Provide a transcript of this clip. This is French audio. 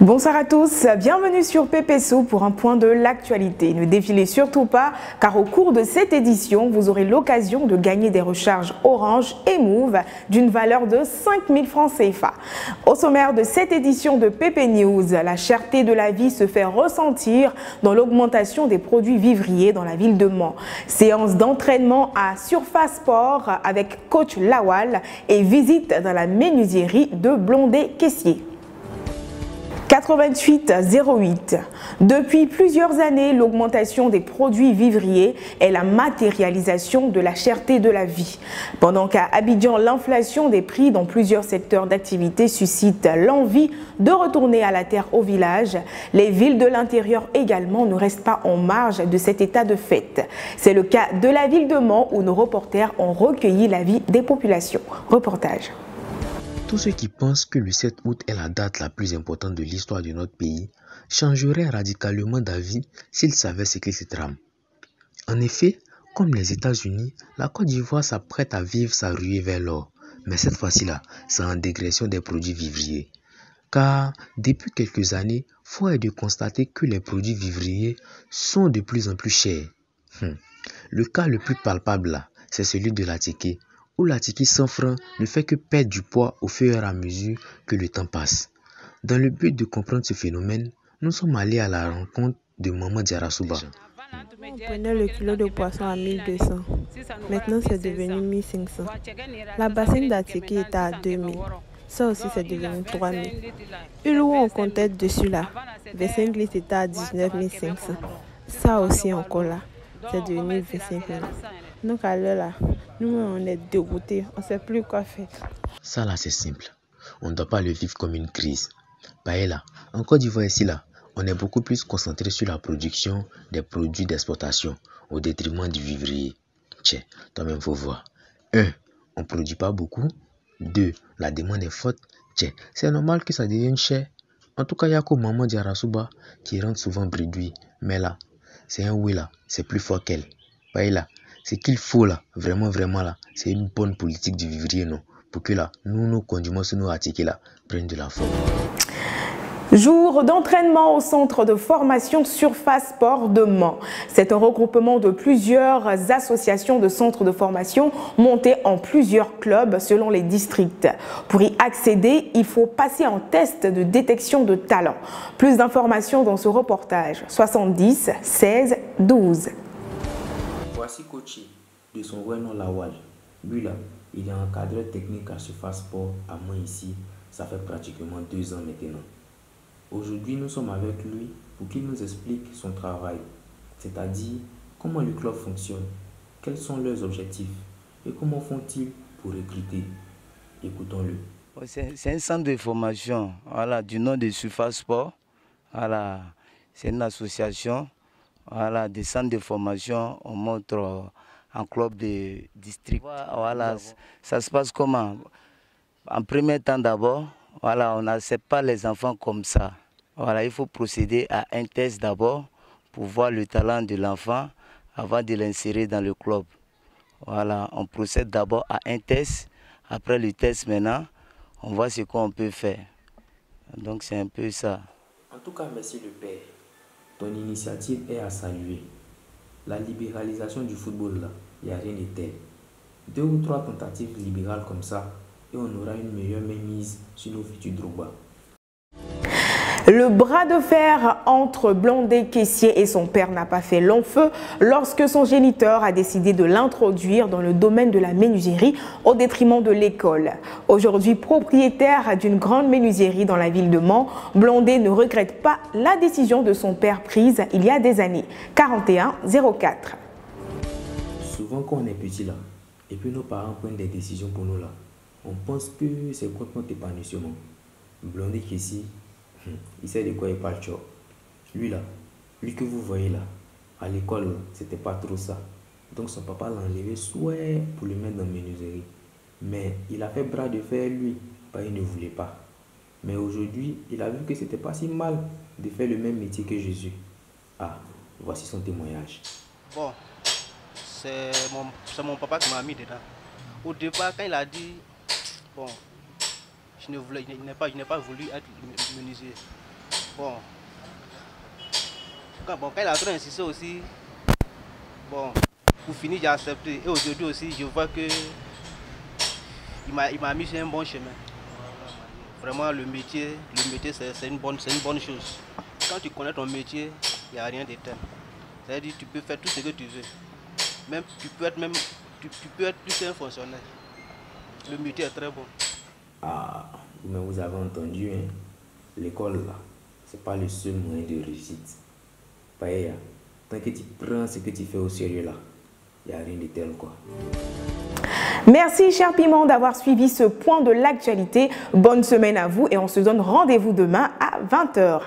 Bonsoir à tous, bienvenue sur PPSO pour un point de l'actualité. Ne défilez surtout pas car au cours de cette édition, vous aurez l'occasion de gagner des recharges Orange et Move d'une valeur de 5 000 francs CFA. Au sommaire de cette édition de PP News, la cherté de la vie se fait ressentir dans l'augmentation des produits vivriers dans la ville de Mans. Séance d'entraînement à Surface Sport avec coach Lawal et visite dans la menuiserie de Blondet-Caissier. 8808. Depuis plusieurs années, l'augmentation des produits vivriers est la matérialisation de la cherté de la vie. Pendant qu'à Abidjan, l'inflation des prix dans plusieurs secteurs d'activité suscite l'envie de retourner à la terre au village, les villes de l'intérieur également ne restent pas en marge de cet état de fait. C'est le cas de la ville de Mans où nos reporters ont recueilli l'avis des populations. Reportage. Tous ceux qui pensent que le 7 août est la date la plus importante de l'histoire de notre pays changeraient radicalement d'avis s'ils savaient ce qui se trame. En effet, comme les États-Unis, la Côte d'Ivoire s'apprête à vivre sa ruée vers l'or. Mais cette fois-ci-là, c'est en dégression des produits vivriers. Car depuis quelques années, force est de constater que les produits vivriers sont de plus en plus chers. Le cas le plus palpable là, c'est celui de l'attiqué, où l'attiqué 100 francs ne fait que perdre du poids au fur et à mesure que le temps passe. Dans le but de comprendre ce phénomène, nous sommes allés à la rencontre de Maman Diarasouba. On prenait le kilo de poisson à 1200. Maintenant, c'est devenu 1500. La bassine d'attiqué était à 2000. Ça aussi, c'est devenu 3000. Une où on comptait dessus là, 25 litres était à 19 500. Ça aussi, encore là, c'est devenu 25 000. Donc à l'heure là, nous on est dégoûtés, on ne sait plus quoi faire. Ça là c'est simple, on ne doit pas le vivre comme une crise. Là, en Côte d'Ivoire ici là, on est beaucoup plus concentré sur la production des produits d'exportation au détriment du vivrier. Tiens, toi-même faut voir. 1. On ne produit pas beaucoup. 2. La demande est forte. Tiens, c'est normal que ça devienne cher. En tout cas, il y a que Maman Diarasouba qui rentre souvent bredouille. Mais là, c'est un oui là, c'est plus fort qu'elle. Là, ce qu'il faut là, vraiment là, c'est une bonne politique du vivrier, non? Pour que là, nous conduisons sur nos articles là, prennent de la forme. Jour d'entraînement au centre de formation Surface Sport de Mans. C'est un regroupement de plusieurs associations de centres de formation montés en plusieurs clubs selon les districts. Pour y accéder, il faut passer un test de détection de talent. Plus d'informations dans ce reportage. 70 16 12. Voici coaché de son vrai nom Lawal. Lui là, il est encadreur technique à Surface Sport à Mans ici. Ça fait pratiquement 2 ans maintenant. Aujourd'hui, nous sommes avec lui pour qu'il nous explique son travail, c'est-à-dire comment le club fonctionne, quels sont leurs objectifs et comment font-ils pour recruter. Écoutons-le. C'est un centre de formation du nom de Surface Sport. C'est une association des centres de formation. On montre en club de district. Ça se passe comment? En premier temps d'abord, on n'accepte pas les enfants comme ça. Il faut procéder à un test d'abord pour voir le talent de l'enfant avant de l'insérer dans le club. On procède d'abord à un test. Après le test maintenant, on voit ce qu'on peut faire. Donc c'est un peu ça. En tout cas, merci le père. Ton initiative est à saluer. La libéralisation du football là, il n'y a rien de tel. 2 ou 3 tentatives libérales comme ça et on aura une meilleure mainmise sur nos futurs Drogba. Le bras de fer entre Blondet-Caissier et son père n'a pas fait long feu lorsque son géniteur a décidé de l'introduire dans le domaine de la menuiserie au détriment de l'école. Aujourd'hui propriétaire d'une grande menuiserie dans la ville de Mans, Blondet ne regrette pas la décision de son père prise il y a des années. 4104. Souvent quand on est petit là, et puis nos parents prennent des décisions pour nous là, on pense que c'est contre notre épanouissement. Blondet-Caissier, il sait de quoi il parle. Lui là, lui que vous voyez là, à l'école, c'était pas trop ça. Donc son papa l'a enlevé souhait pour le mettre dans la menuiserie. Mais il a fait bras de fer lui, il ne voulait pas. Mais aujourd'hui, il a vu que c'était pas si mal de faire le même métier que Jésus. Voici son témoignage. Bon, c'est mon papa qui m'a mis dedans. Au départ, quand il a dit, bon, je n'ai pas voulu être menuisier. Bon, quand il a trop insisté aussi, bon, pour finir, j'ai accepté. Et aujourd'hui aussi, je vois que il m'a mis sur un bon chemin. Vraiment, le métier c'est une bonne chose. Quand tu connais ton métier, il n'y a rien d'éternel. C'est-à-dire tu peux faire tout ce que tu veux. Même, tu peux être plus qu'un fonctionnaire. Le métier est très bon. Ah, mais vous avez entendu, hein? L'école là, c'est pas le seul moyen de réussite. Pareil, tant que tu prends ce que tu fais au sérieux là, il n'y a rien de tel quoi. Merci cher Piment d'avoir suivi ce point de l'actualité. Bonne semaine à vous et on se donne rendez-vous demain à 20 h.